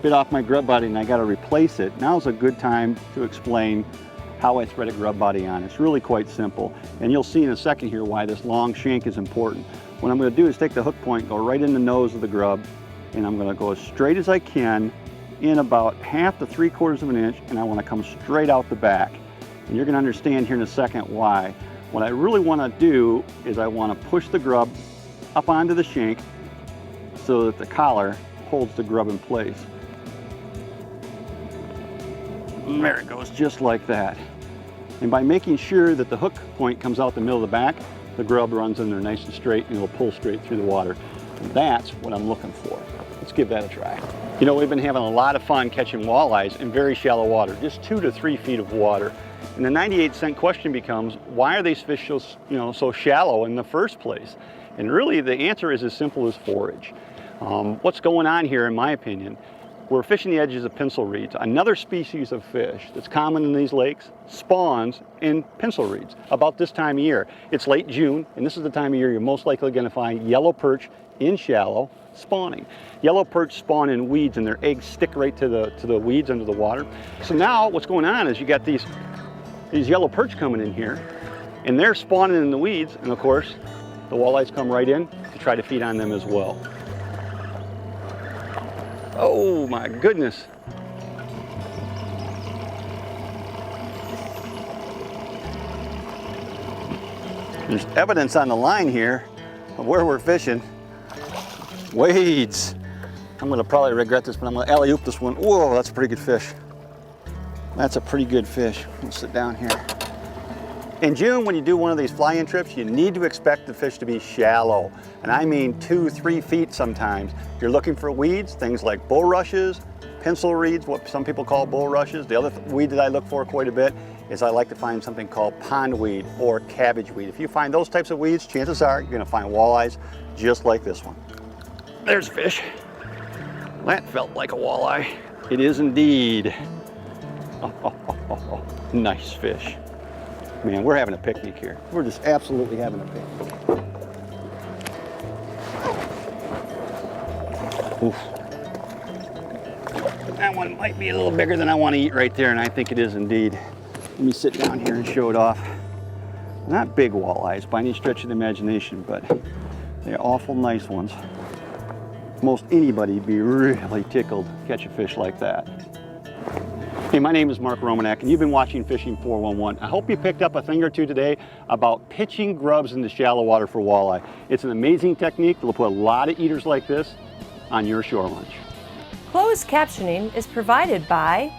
bit off my grub body and I got to replace it. Now's a good time to explain how I thread a grub body on. It's really quite simple, and you'll see in a second here why this long shank is important. What I'm going to do is take the hook point, go right in the nose of the grub, and I'm going to go as straight as I can in about 1/2 to 3/4 of an inch, and I want to come straight out the back. And you're going to understand here in a second why. What I really want to do is I want to push the grub up onto the shank so that the collar holds the grub in place. There it goes, just like that. And by making sure that the hook point comes out the middle of the back, the grub runs in there nice and straight and it'll pull straight through the water. And that's what I'm looking for. Let's give that a try. You know, we've been having a lot of fun catching walleyes in very shallow water, just 2 to 3 feet of water. And the 98-cent question becomes, why are these fish so, so shallow in the first place? And really the answer is as simple as forage. What's going on here, in my opinion, we're fishing the edges of pencil reeds. Another species of fish that's common in these lakes spawns in pencil reeds about this time of year. It's late June, and this is the time of year you're most likely going to find yellow perch in shallow spawning. Yellow perch spawn in weeds, and their eggs stick right to the weeds under the water. So now what's going on is you got these yellow perch coming in here, and they're spawning in the weeds, and of course the walleyes come right in to try to feed on them as well. Oh my goodness. There's evidence on the line here of where we're fishing. Weeds. I'm gonna probably regret this, but I'm gonna alley-oop this one. Whoa, that's a pretty good fish. That's a pretty good fish. Let's sit down here. In June, when you do one of these fly-in trips, you need to expect the fish to be shallow. And I mean 2, 3 feet sometimes. You're looking for weeds, things like bulrushes, pencil reeds, what some people call bulrushes. The other weed that I look for quite a bit is I like to find something called pondweed or cabbage weed. If you find those types of weeds, chances are you're gonna find walleyes just like this one. There's a fish. That felt like a walleye. It is indeed. Nice fish. Man, we're having a picnic here. We're just absolutely having a picnic. Oof. That one might be a little bigger than I want to eat right there, and I think it is indeed. Let me sit down here and show it off. Not big walleyes by any stretch of the imagination, but they're awful nice ones. Most anybody would be really tickled to catch a fish like that. Hey, my name is Mark Romanek, and you've been watching Fishing 411. I hope you picked up a thing or two today about pitching grubs into shallow water for walleye. It's an amazing technique that will put a lot of eaters like this on your shore lunch. Closed captioning is provided by